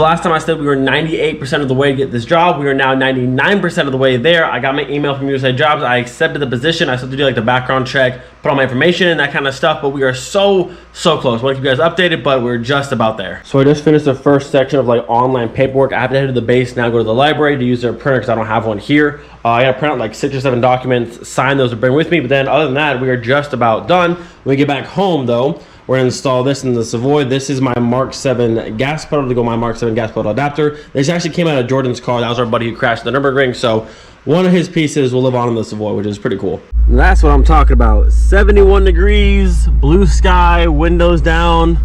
So last time I said we were 98% of the way to get this job. We are now 99% of the way there. I got my email from USA Jobs. I accepted the position. I still have to do like the background check, put all my information in, that kind of stuff, but we are so close. I want to keep you guys updated, but we're just about there. So I just finished the first section of like online paperwork. I have to head to the base now, go to the library to use their printer because I don't have one here. I gotta print out like 6 or 7 documents, sign those to bring with me, but then other than that, we are just about done. When we get back home though, we're gonna install this in the Savoy. This is my Mark 7 gas pedal to go my Mark 7 gas pedal adapter. This actually came out of Jordan's car. That was our buddy who crashed the Nürburgring. So one of his pieces will live on in the Savoy, which is pretty cool. And that's what I'm talking about. 71 degrees, blue sky, windows down.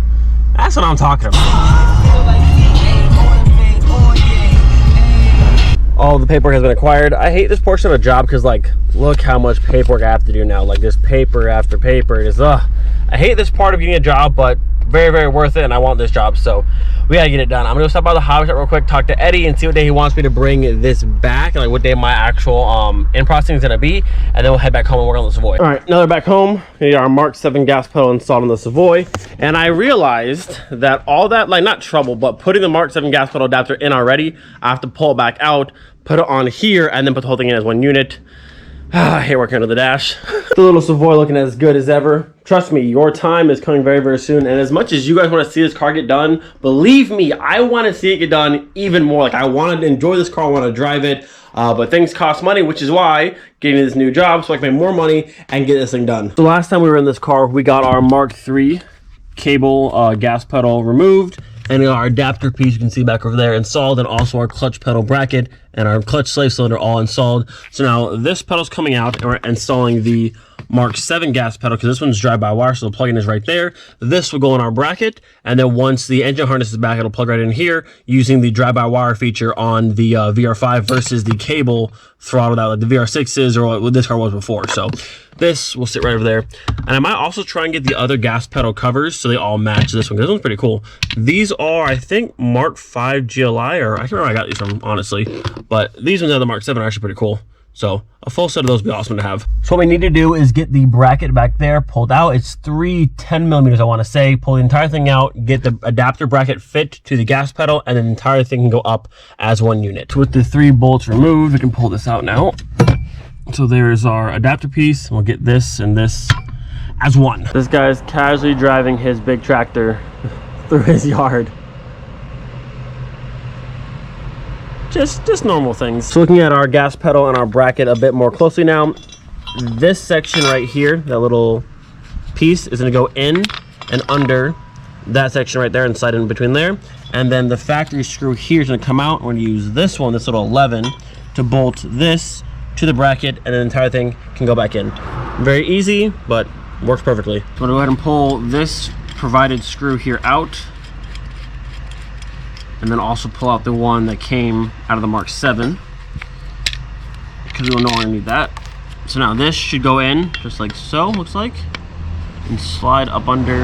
That's what I'm talking about. All the paperwork has been acquired. I hate this portion of the job because like, look how much paperwork I have to do now. Like this paper after paper is, I hate this part of getting a job, but very worth it, and I want this job, so we gotta get it done. I'm gonna go stop by the hobby shop real quick, talk to Eddie, and see what day he wants me to bring this back, and like what day my actual in processing is gonna be, and then we'll head back home and work on the Savoy. All right, now they're back home. We got our Mark 7 gas pedal installed on the Savoy, and I realized that all that, like not trouble, but putting the Mark 7 gas pedal adapter in already, I have to pull it back out, put it on here, and then put the whole thing in as one unit. I hate working under the dash. The little Savoy looking as good as ever. Trust me, your time is coming very soon. And as much as you guys want to see this car get done, believe me, I want to see it get done even more. Like I want to enjoy this car, I want to drive it. But things cost money, which is why getting this new job so I can make more money and get this thing done. So last time we were in this car, we got our Mark III cable gas pedal removed. And our adapter piece, you can see back over there, installed, and also our clutch pedal bracket and our clutch slave cylinder all installed. So now this pedal's coming out, and we're installing the Mark 7 gas pedal because this one's drive-by-wire, so the plug-in is right there. This will go in our bracket, and then once the engine harness is back, it'll plug right in here using the drive-by-wire feature on the VR5 versus the cable throttle that like the VR6 is or what this car was before. So this will sit right over there. And I might also try and get the other gas pedal covers so they all match this one, because this one's pretty cool. These are, I think, Mark 5 GLI, or I can't remember where I got these from, honestly. But these ones are the Mark 7 are actually pretty cool. So a full set of those would be awesome to have. So what we need to do is get the bracket back there pulled out. It's 3 10mm, I want to say. Pull the entire thing out, get the adapter bracket fit to the gas pedal, and then the entire thing can go up as one unit. So with the 3 bolts removed, we can pull this out now. So there's our adapter piece. We'll get this and this as one. This guy's casually driving his big tractor through his yard. Just normal things. So looking at our gas pedal and our bracket a bit more closely now, this section right here, that little piece, is gonna go in and under that section right there and slide in between there. And then the factory screw here is gonna come out. We're gonna use this one, this little 11, to bolt this to the bracket, and the entire thing can go back in. Very easy, but works perfectly. So I'm gonna go ahead and pull this provided screw here out, and then also pull out the one that came out of the Mark 7, because we will no longer need that. So now this should go in just like so, looks like, and slide up under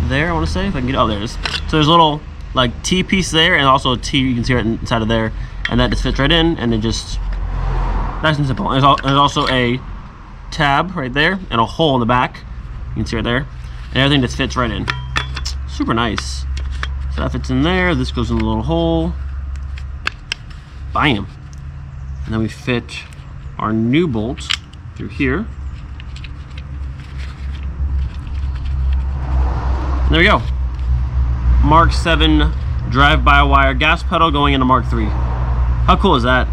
there, I want to say, if I can get, oh, there it is. So there's a little like T piece there, and also a T, you can see right inside of there, and that just fits right in, and it just, nice and simple. And there's also a tab right there, and a hole in the back, you can see right there, and everything just fits right in. Super nice. So that fits in there, this goes in the little hole, bam. And then we fit our new bolt through here. And there we go. Mark 7 drive-by-wire gas pedal going into Mark 3. How cool is that?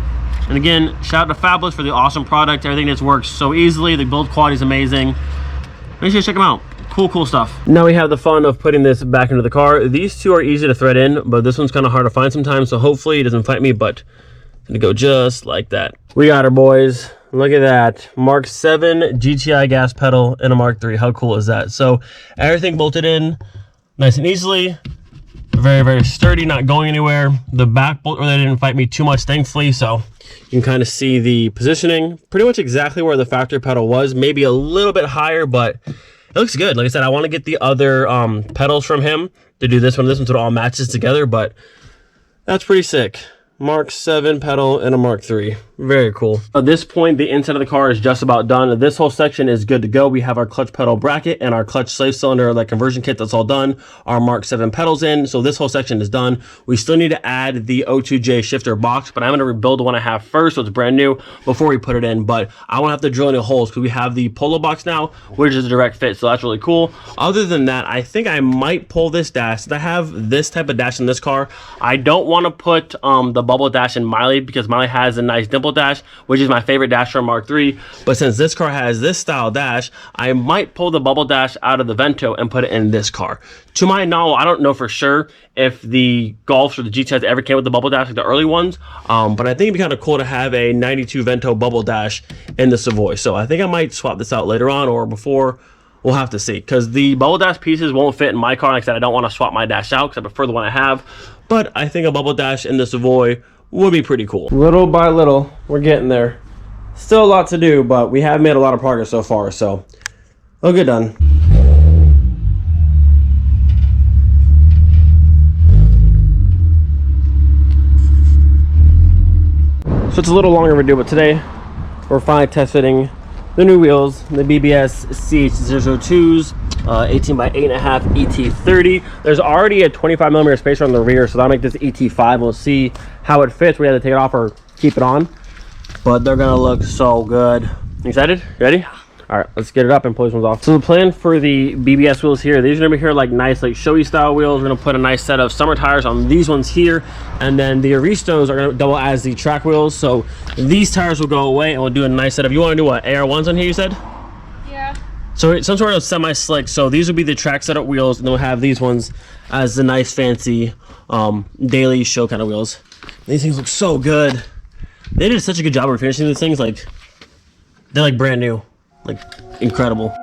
And again, shout out to Fabulous for the awesome product. Everything just works so easily. The build quality is amazing. Make sure you check them out. Cool stuff. Now we have the fun of putting this back into the car. These two are easy to thread in, but this one's kind of hard to find sometimes, so hopefully it doesn't fight me, but it's gonna go just like that. We got her, boys. Look at that. Mark 7 GTI gas pedal and a Mark 3. How cool is that? So everything bolted in nice and easily. Very sturdy, not going anywhere. The back bolt really didn't fight me too much, thankfully, so you can kind of see the positioning. Pretty much exactly where the factory pedal was. Maybe a little bit higher, but it looks good. Like I said, I want to get the other pedals from him to do this one so it all matches together, but that's pretty sick. Mark 7 pedal and a Mark 3. Very cool. At this point, the inside of the car is just about done. This whole section is good to go. We have our clutch pedal bracket and our clutch slave cylinder, like conversion kit, that's all done. Our Mark 7 pedals in, so this whole section is done. We still need to add the O2J shifter box, but I'm gonna rebuild the one I have first, so it's brand new, before we put it in. But I won't have to drill any holes because we have the Polo box now, which is a direct fit, so that's really cool. Other than that, I think I might pull this dash. I have this type of dash in this car. I don't want to put the bubble dash in Miley because Miley has a nice dimple dash, which is my favorite dash from Mark III. But since this car has this style dash, I might pull the bubble dash out of the Vento and put it in this car. To my knowledge, I don't know for sure if the Golfs or the GTIs ever came with the bubble dash like the early ones, but I think it'd be kind of cool to have a 92 Vento bubble dash in the Savoy. So I think I might swap this out later on or before. We'll have to see, because the bubble dash pieces won't fit in my car. Like I said, I don't want to swap my dash out because I prefer the one I have, but I think a bubble dash in the Savoy would be pretty cool. Little by little, we're getting there. Still a lot to do, but we have made a lot of progress so far, so we'll get done. So it's a little longer overdue, but today we're finally test fitting the new wheels, the BBS CH002s, 18 by 8.5 ET30. There's already a 25mm spacer on the rear, so that'll make this ET5. We'll see how it fits. We have to take it off or keep it on, but they're gonna look so good. You excited? Ready? All right, let's get it up and pull these ones off. So the plan for the BBS wheels here, these are gonna be here like nice, like showy style wheels. We're gonna put a nice set of summer tires on these ones here, and then the Aristos are gonna double as the track wheels. So these tires will go away, and we'll do a nice set of. You want to do what? AR1s on here? You said? Yeah. So some sort of semi-slick. So these will be the track setup wheels, and then we'll have these ones as the nice fancy daily show kind of wheels. These things look so good. They did such a good job of finishing these things. Like they're like brand new. Like, incredible.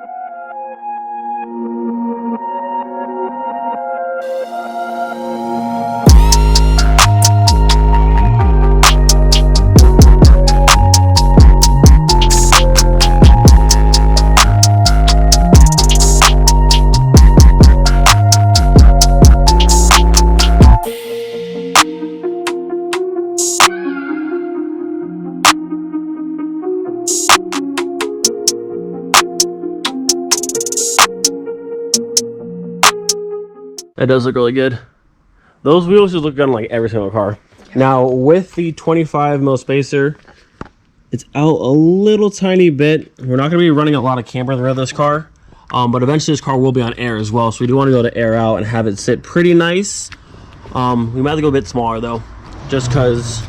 That does look really good. Those wheels just look good on like every single car. Now with the 25mm spacer, it's out a little tiny bit. We're not gonna be running a lot of camber in the rear of this car, but eventually this car will be on air as well. So we do want to go to air out and have it sit pretty nice. We might have to go a bit smaller though, just cause,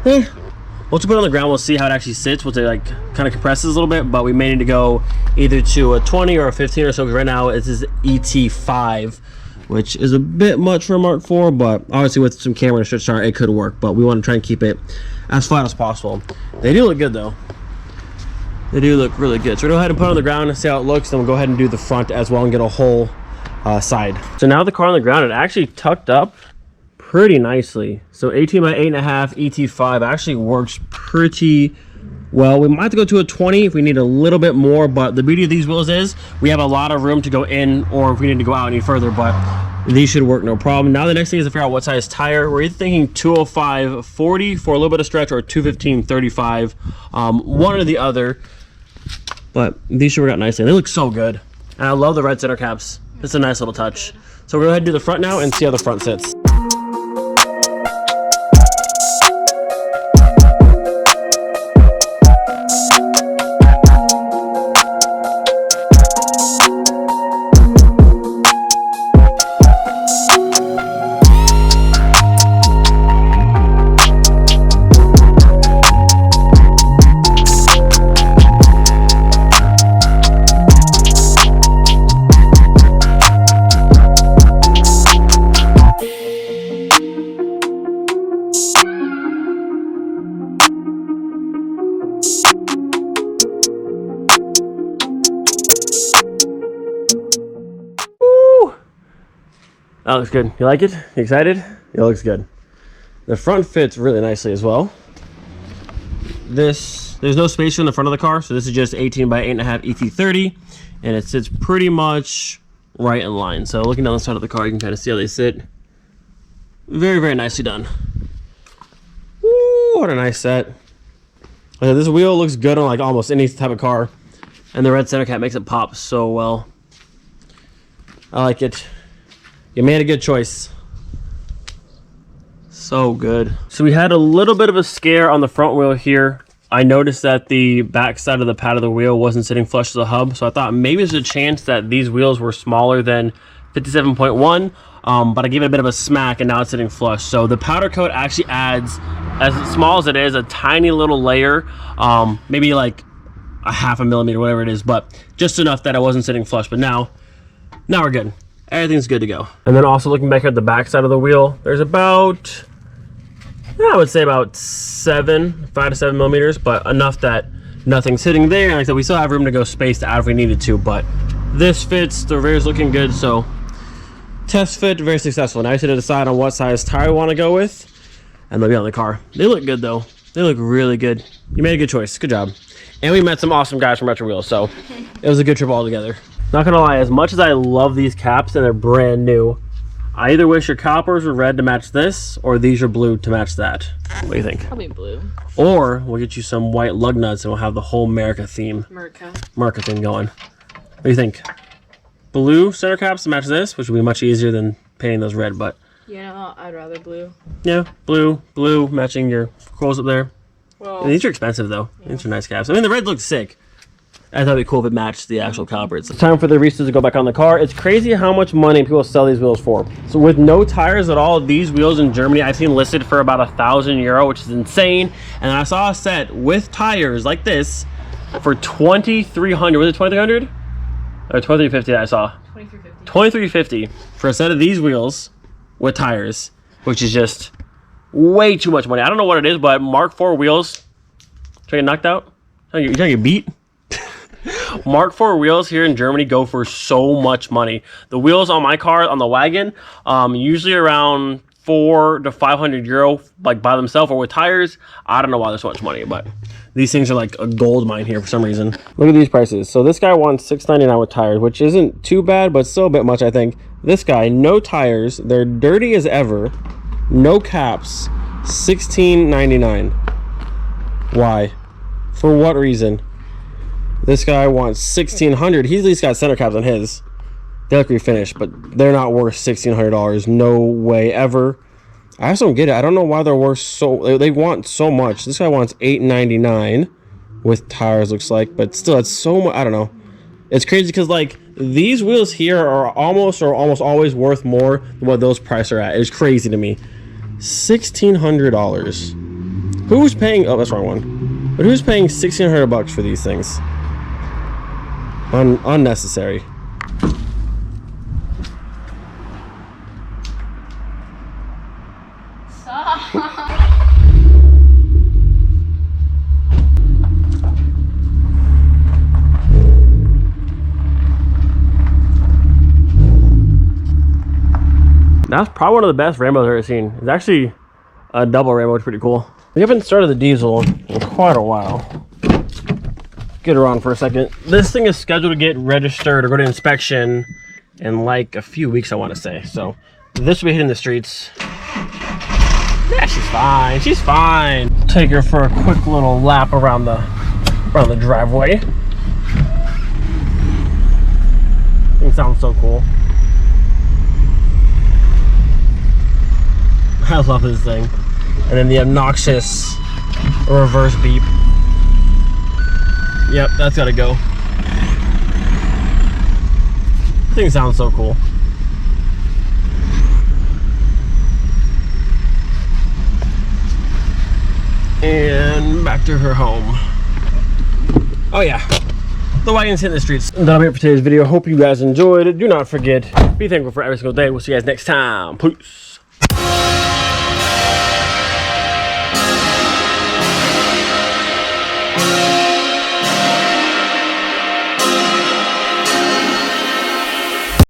once we put it on the ground, we'll see how it actually sits. Once it like kind of compresses a little bit, but we may need to go either to a 20 or a 15 or so, because right now it's this ET5, which is a bit much for a Mark IV, but obviously with some camera and a stretch start, it could work, but we want to try and keep it as flat as possible. They do look good though. They do look really good. So we'll go ahead and put it on the ground and see how it looks, then we'll go ahead and do the front as well and get a whole side. So now the car on the ground, it actually tucked up pretty nicely. So 18 by 8.5 ET5 actually works pretty well. We might have to go to a 20 if we need a little bit more, but the beauty of these wheels is we have a lot of room to go in, or if we need to go out any further, but these should work no problem. Now the next thing is to figure out what size tire. We're either thinking 205/40 for a little bit of stretch, or 215/35, one or the other, but these should work out nicely. They look so good, and I love the red center caps. It's a nice little touch. So we'll go ahead and do the front now and see how the front sits. That looks good. You like it? You excited? It looks good. The front fits really nicely as well. There's no spacer in the front of the car, so this is just 18 by 8.5 ET30, and it sits pretty much right in line. So looking down the side of the car, you can kind of see how they sit. Very, very nicely done. what a nice set. This wheel looks good on like almost any type of car. And the red center cap makes it pop so well. I like it. You made a good choice. So good. So we had a little bit of a scare on the front wheel here. I noticed that the back side of the pad of the wheel wasn't sitting flush to the hub. So I thought maybe there's a chance that these wheels were smaller than 57.1. But I gave it a bit of a smack and now it's sitting flush. So the powder coat actually adds, as small as it is, a tiny little layer, maybe like a half a millimeter, whatever it is, but just enough that I wasn't sitting flush. But now we're good. Everything's good to go. And then also looking back at the back side of the wheel, there's about, I would say about 5 to 7 millimeters, but enough that nothing's sitting there. And like I said, we still have room to go space to add if we needed to, but this fits. The rear's looking good, so test fit, very successful. Now I just need to decide on what size tire I want to go with, and they'll be on the car. They look good though. They look really good. You made a good choice. Good job. And we met some awesome guys from Retro Wheels, so it was a good trip altogether. Not gonna lie, as much as I love these caps and they're brand new, I either wish your calipers were red to match this, or these are blue to match that. What do you think? Probably blue. Or we'll get you some white lug nuts and we'll have the whole America theme. America thing going. What do you think? Blue center caps to match this, which would be much easier than painting those red, but yeah, I'd rather blue. Yeah, blue matching your coils up there. Well, these are expensive though. Yeah. These are nice caps. I mean, the red looks sick. I thought it'd be cool if it matched the actual calipers. It's time for the Reese's to go back on the car. It's crazy how much money people sell these wheels for. So with no tires at all, these wheels in Germany I've seen listed for about €1,000, which is insane. And I saw a set with tires like this for 2,300. Was it 2,300? Or 2,350 I saw. 2,350. 2,350 for a set of these wheels with tires, which is just way too much money. I don't know what it is, but Mark IV wheels, trying to get knocked out? You trying to get beat? Mark IV wheels here in Germany go for so much money. The wheels on my car, on the wagon, usually around €400 to €500, like by themselves, or with tires. I don't know why there's so much money, but these things are like a gold mine here for some reason. Look at these prices. So this guy wants $699 with tires, which isn't too bad, but still a bit much, I think. This guy, no tires, they're dirty as ever, no caps, $1699. Why? For what reason? This guy wants $1,600. He's at least got center caps on his. They look refinished, but they're not worth $1,600. No way ever. I just don't get it. I don't know why they're worth so. They want so much. This guy wants $899 with tires, looks like, but still, it's so much. I don't know. It's crazy because like these wheels here are almost always worth more than what those prices are at. It's crazy to me. $1,600. Who's paying? Oh, that's the wrong one. But who's paying $1,600 for these things? Unnecessary. That's probably one of the best rainbows I've ever seen. It's actually a double rainbow, which is pretty cool. We haven't started the diesel in quite a while. Get her on for a second. This thing is scheduled to get registered or go to inspection in like a few weeks, I want to say. So this will be hitting the streets. Yeah, she's fine. She's fine. Take her for a quick little lap around the driveway. It sounds so cool. I love this thing. And then the obnoxious reverse beep. Yep, that's gotta go. This thing sounds so cool. And back to her home. Oh yeah, the wagon's hitting the streets. That'll be it for today's video. Hope you guys enjoyed it. Do not forget, be thankful for every single day. We'll see you guys next time. Peace.